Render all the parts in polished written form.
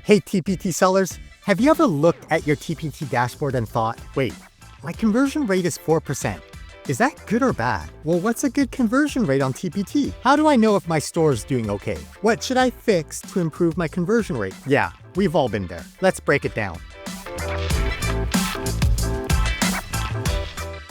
Hey TPT sellers, have you ever looked at your TPT dashboard and thought, wait, my conversion rate is 4%. Is that good or bad? Well, what's a good conversion rate on TPT? How do I know if my store is doing okay? What should I fix to improve my conversion rate? Yeah, we've all been there. Let's break it down.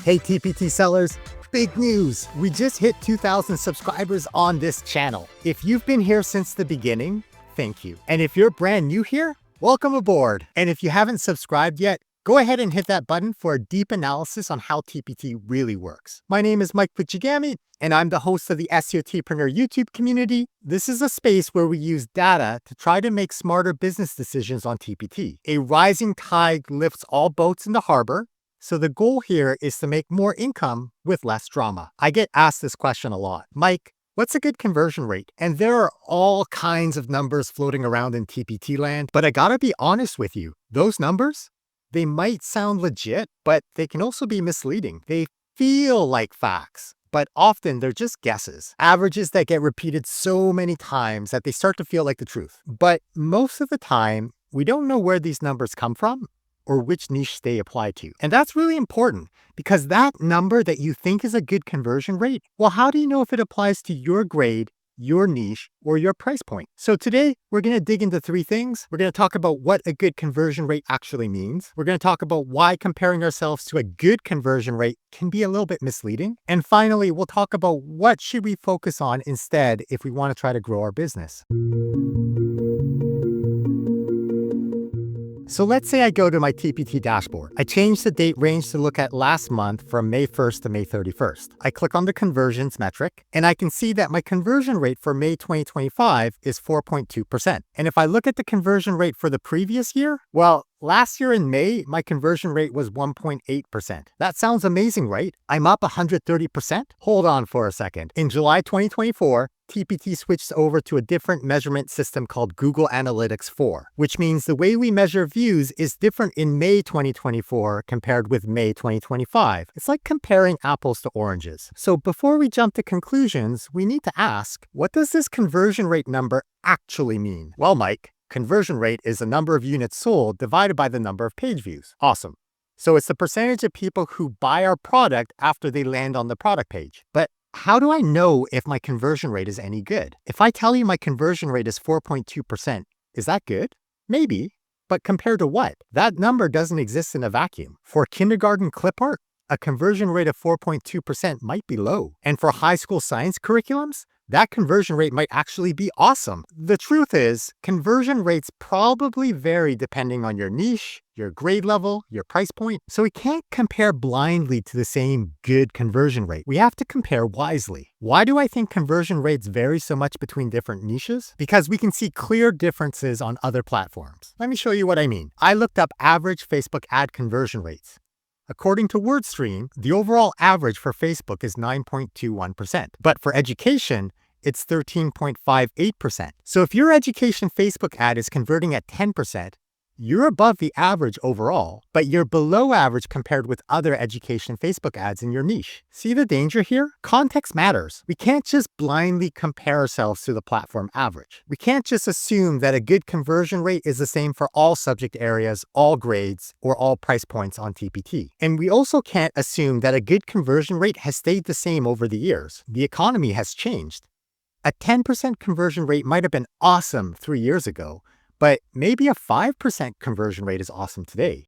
Hey TPT sellers, big news! We just hit 2,000 subscribers on this channel. If you've been here since the beginning, thank you. And if you're brand new here, welcome aboard. And if you haven't subscribed yet, go ahead and hit that button for a deep analysis on how TPT really works. My name is Mike Puchigami, and I'm the host of the SEOTpreneur YouTube community. This is a space where we use data to try to make smarter business decisions on TPT. A rising tide lifts all boats in the harbor, so the goal here is to make more income with less drama. I get asked this question a lot. Mike, what's a good conversion rate? And there are all kinds of numbers floating around in TPT land, but I gotta be honest with you, those numbers, they might sound legit, but they can also be misleading. They feel like facts, but often they're just guesses. Averages that get repeated so many times that they start to feel like the truth. But most of the time, we don't know where these numbers come from or which niche they apply to. And that's really important because that number that you think is a good conversion rate, well, how do you know if it applies to your grade, your niche, or your price point? So today, we're gonna dig into three things. We're gonna talk about what a good conversion rate actually means. We're gonna talk about why comparing ourselves to a good conversion rate can be a little bit misleading. And finally, we'll talk about what should we focus on instead if we wanna try to grow our business. So let's say I go to my TPT dashboard. I change the date range to look at last month from May 1st to May 31st. I click on the conversions metric, and I can see that my conversion rate for May 2025 is 4.2%. And if I look at the conversion rate for the previous year, well, last year in May, my conversion rate was 1.8%. That sounds amazing, right? I'm up 130%? Hold on for a second. In July 2024, TPT switched over to a different measurement system called Google Analytics 4, which means the way we measure views is different in May 2024 compared with May 2025. It's like comparing apples to oranges. So before we jump to conclusions, we need to ask, what does this conversion rate number actually mean? Well, Mike, conversion rate is the number of units sold divided by the number of page views. Awesome. So it's the percentage of people who buy our product after they land on the product page. But how do I know if my conversion rate is any good? If I tell you my conversion rate is 4.2%, is that good? Maybe, but compared to what? That number doesn't exist in a vacuum. For kindergarten clip art, a conversion rate of 4.2% might be low. And for high school science curriculums, that conversion rate might actually be awesome. The truth is, conversion rates probably vary depending on your niche, your grade level, your price point. So we can't compare blindly to the same good conversion rate. We have to compare wisely. Why do I think conversion rates vary so much between different niches? Because we can see clear differences on other platforms. Let me show you what I mean. I looked up average Facebook ad conversion rates. According to WordStream, the overall average for Facebook is 9.21%. But for education, it's 13.58%. So if your education Facebook ad is converting at 10%, you're above the average overall, but you're below average compared with other education Facebook ads in your niche. See the danger here? Context matters. We can't just blindly compare ourselves to the platform average. We can't just assume that a good conversion rate is the same for all subject areas, all grades, or all price points on TPT. And we also can't assume that a good conversion rate has stayed the same over the years. The economy has changed. A 10% conversion rate might have been awesome 3 years ago, but maybe a 5% conversion rate is awesome today.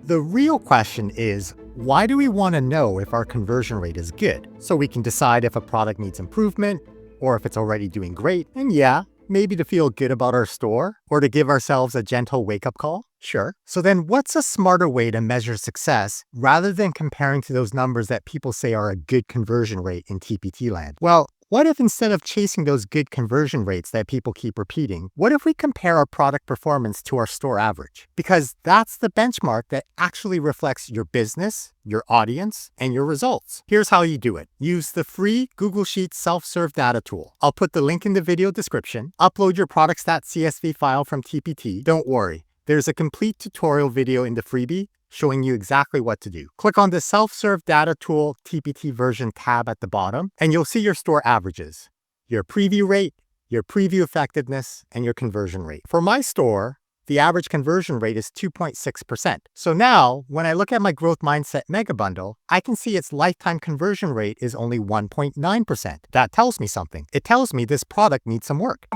The real question is, why do we want to know if our conversion rate is good? So we can decide if a product needs improvement or if it's already doing great. And yeah, maybe to feel good about our store or to give ourselves a gentle wake-up call. Sure. So then what's a smarter way to measure success rather than comparing to those numbers that people say are a good conversion rate in TPT land? Well, what if instead of chasing those good conversion rates that people keep repeating, what if we compare our product performance to our store average? Because that's the benchmark that actually reflects your business, your audience, and your results. Here's how you do it. Use the free Google Sheets self-serve data tool. I'll put the link in the video description. Upload your products.csv file from TPT. Don't worry, there's a complete tutorial video in the freebie showing you exactly what to do. Click on the Self-Serve Data Tool TPT version tab at the bottom, and you'll see your store averages, your preview rate, your preview effectiveness, and your conversion rate. For my store, the average conversion rate is 2.6%. So now, when I look at my growth mindset mega bundle, I can see its lifetime conversion rate is only 1.9%. That tells me something. It tells me this product needs some work.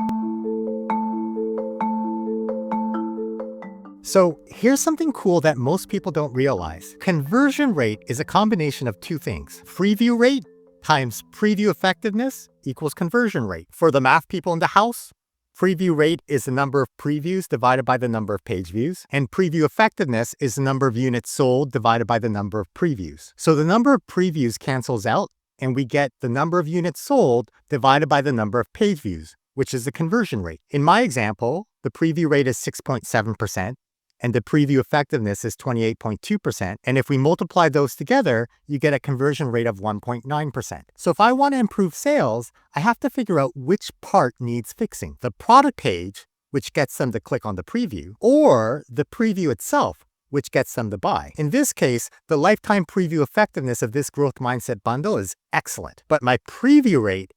So here's something cool that most people don't realize. Conversion rate is a combination of two things. Preview rate times preview effectiveness equals conversion rate. For the math people in the house, preview rate is the number of previews divided by the number of page views, and preview effectiveness is the number of units sold divided by the number of previews. So the number of previews cancels out, and we get the number of units sold divided by the number of page views, which is the conversion rate. In my example, the preview rate is 6.7%. And the preview effectiveness is 28.2%. And if we multiply those together, you get a conversion rate of 1.9%. So if I want to improve sales, I have to figure out which part needs fixing. The product page, which gets them to click on the preview, or the preview itself, which gets them to buy. In this case, the lifetime preview effectiveness of this growth mindset bundle is excellent. But my preview rate,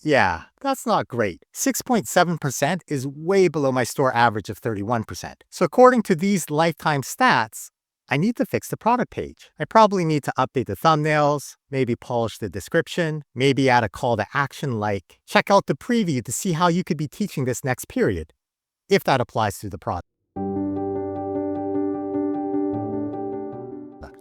yeah, that's not great. 6.7% is way below my store average of 31%. So according to these lifetime stats, I need to fix the product page. I probably need to update the thumbnails, maybe polish the description, maybe add a call to action like, check out the preview to see how you could be teaching this next period, if that applies to the product.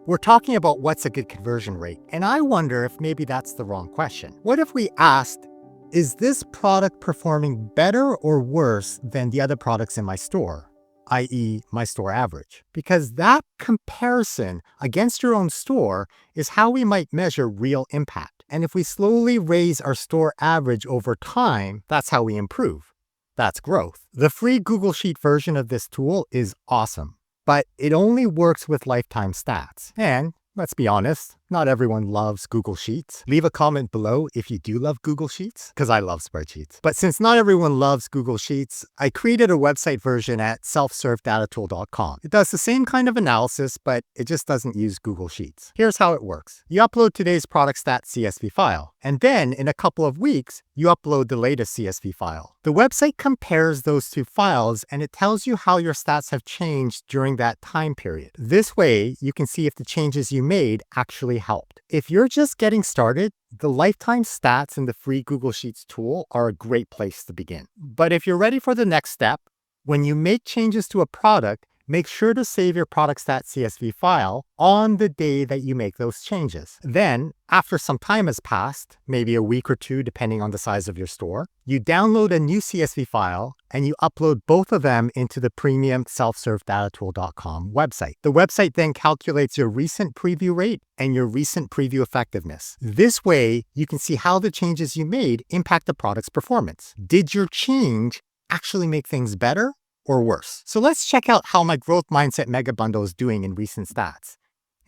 We're talking about what's a good conversion rate, and I wonder if maybe that's the wrong question. What if we asked, is this product performing better or worse than the other products in my store, i.e. my store average? Because that comparison against your own store is how we might measure real impact. And if we slowly raise our store average over time, that's how we improve. That's growth. The free Google Sheet version of this tool is awesome, but it only works with lifetime stats. And let's be honest, not everyone loves Google Sheets. Leave a comment below if you do love Google Sheets, because I love spreadsheets. But since not everyone loves Google Sheets, I created a website version at selfservedatatool.com. It does the same kind of analysis, but it just doesn't use Google Sheets. Here's how it works. You upload today's product stat CSV file, and then in a couple of weeks, you upload the latest CSV file. The website compares those two files, and it tells you how your stats have changed during that time period. This way, you can see if the changes you made actually helped. If you're just getting started, the lifetime stats in the free Google Sheets tool are a great place to begin. But if you're ready for the next step, when you make changes to a product, make sure to save your product stat CSV file on the day that you make those changes. Then, after some time has passed, maybe a week or two depending on the size of your store, you download a new CSV file and you upload both of them into the premium selfservedatatool.com website. The website then calculates your recent preview rate and your recent preview effectiveness. This way, you can see how the changes you made impact the product's performance. Did your change actually make things better or worse? So let's check out how my growth mindset mega bundle is doing in recent stats.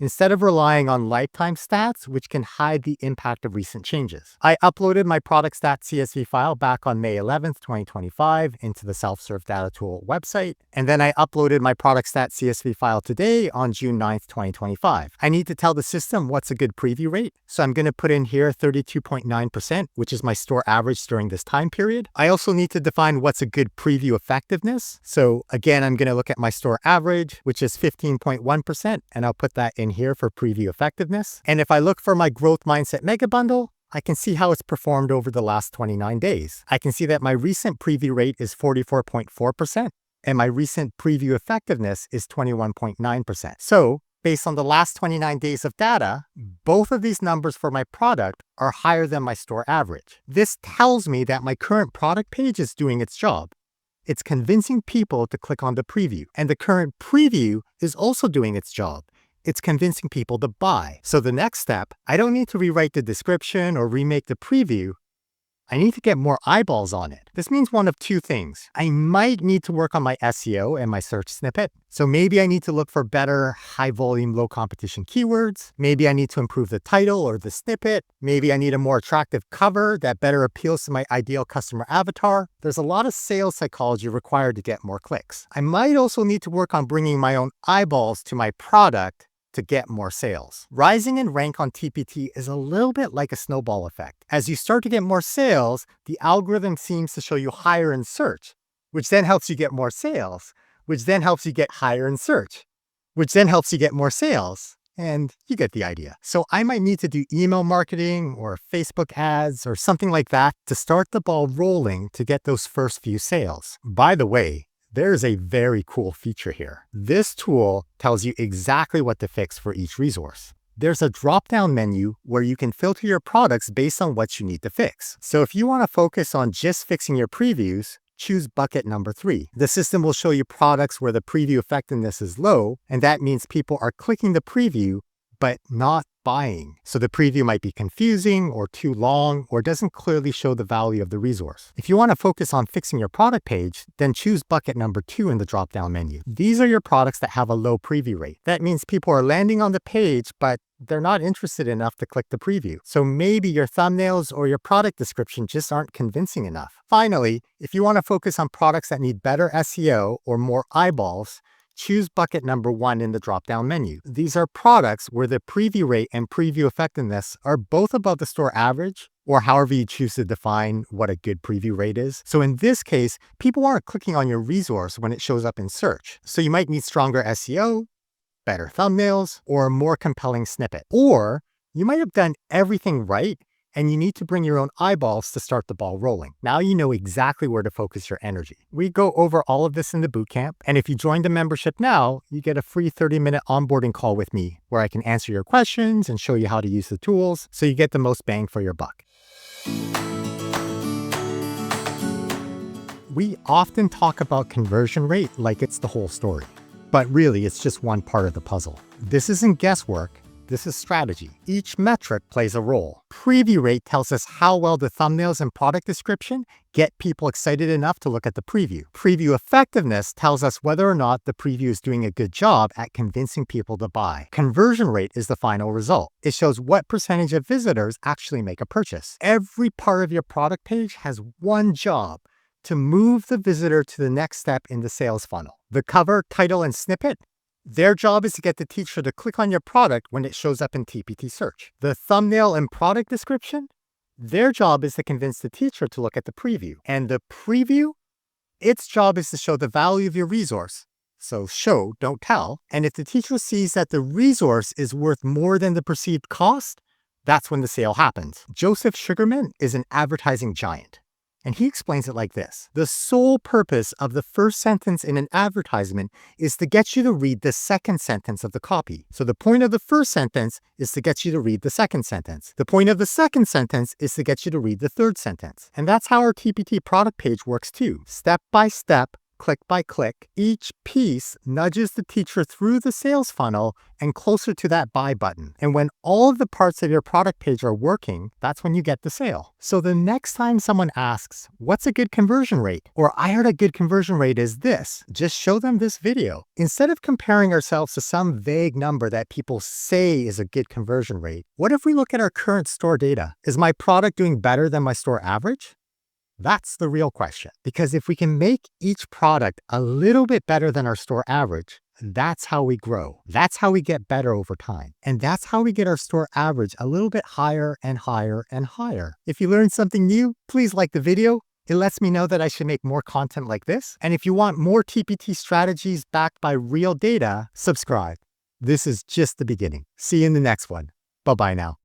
Instead of relying on lifetime stats, which can hide the impact of recent changes, I uploaded my product stats CSV file back on May 11th, 2025 into the Self-Serve Data Tool website. And then I uploaded my product stats CSV file today on June 9th, 2025. I need to tell the system what's a good preview rate. So I'm going to put in here 32.9%, which is my store average during this time period. I also need to define what's a good preview effectiveness. So again, I'm going to look at my store average, which is 15.1%, and I'll put that in here for preview effectiveness. And if I look for my growth mindset mega bundle, I can see how it's performed over the last 29 days. I can see that my recent preview rate is 44.4% and my recent preview effectiveness is 21.9%. So based on the last 29 days of data, both of these numbers for my product are higher than my store average. This tells me that my current product page is doing its job. It's convincing people to click on the preview, and the current preview is also doing its job. It's convincing people to buy. So the next step, I don't need to rewrite the description or remake the preview. I need to get more eyeballs on it. This means one of two things. I might need to work on my SEO and my search snippet. So maybe I need to look for better high volume, low competition keywords. Maybe I need to improve the title or the snippet. Maybe I need a more attractive cover that better appeals to my ideal customer avatar. There's a lot of sales psychology required to get more clicks. I might also need to work on bringing my own eyeballs to my product to get more sales. Rising in rank on TPT is a little bit like a snowball effect. As you start to get more sales, the algorithm seems to show you higher in search, which then helps you get more sales, which then helps you get higher in search, which then helps you get more sales. And you get the idea. So I might need to do email marketing or Facebook ads or something like that to start the ball rolling to get those first few sales. By the way, there's a very cool feature here. This tool tells you exactly what to fix for each resource. There's a drop-down menu where you can filter your products based on what you need to fix. So if you want to focus on just fixing your previews, choose bucket number 3. The system will show you products where the preview effectiveness is low, and that means people are clicking the preview, but not buying. So the preview might be confusing or too long or doesn't clearly show the value of the resource. If you want to focus on fixing your product page, then choose bucket number 2 in the drop-down menu. These are your products that have a low preview rate. That means people are landing on the page, but they're not interested enough to click the preview. So maybe your thumbnails or your product description just aren't convincing enough. Finally, if you want to focus on products that need better SEO or more eyeballs, choose bucket number 1 in the drop-down menu. These are products where the preview rate and preview effectiveness are both above the store average, or however you choose to define what a good preview rate is. So in this case, people aren't clicking on your resource when it shows up in search. So you might need stronger SEO, better thumbnails, or a more compelling snippet. Or you might have done everything right and you need to bring your own eyeballs to start the ball rolling. Now you know exactly where to focus your energy. We go over all of this in the bootcamp, and if you join the membership now, you get a free 30-minute onboarding call with me where I can answer your questions and show you how to use the tools so you get the most bang for your buck. We often talk about conversion rate like it's the whole story, but really it's just one part of the puzzle. This isn't guesswork. This is strategy. Each metric plays a role. Preview rate tells us how well the thumbnails and product description get people excited enough to look at the preview. Preview effectiveness tells us whether or not the preview is doing a good job at convincing people to buy. Conversion rate is the final result. It shows what percentage of visitors actually make a purchase. Every part of your product page has one job: to move the visitor to the next step in the sales funnel. The cover, title, and snippet, their job is to get the teacher to click on your product when it shows up in TPT search. The thumbnail and product description, their job is to convince the teacher to look at the preview. And the preview, its job is to show the value of your resource. So show, don't tell. And if the teacher sees that the resource is worth more than the perceived cost, that's when the sale happens. Joseph Sugarman is an advertising giant. And he explains it like this: the sole purpose of the first sentence in an advertisement is to get you to read the second sentence of the copy. So the point of the first sentence is to get you to read the second sentence. The point of the second sentence is to get you to read the third sentence. And that's how our TPT product page works too. Step by step, click by click, each piece nudges the teacher through the sales funnel and closer to that buy button. And when all of the parts of your product page are working, that's when you get the sale. So the next time someone asks, what's a good conversion rate? Or I heard a good conversion rate is this, just show them this video. Instead of comparing ourselves to some vague number that people say is a good conversion rate, what if we look at our current store data? Is my product doing better than my store average? That's the real question. Because if we can make each product a little bit better than our store average, that's how we grow. That's how we get better over time. And that's how we get our store average a little bit higher and higher and higher. If you learned something new, please like the video. It lets me know that I should make more content like this. And if you want more TPT strategies backed by real data, subscribe. This is just the beginning. See you in the next one. Bye-bye now.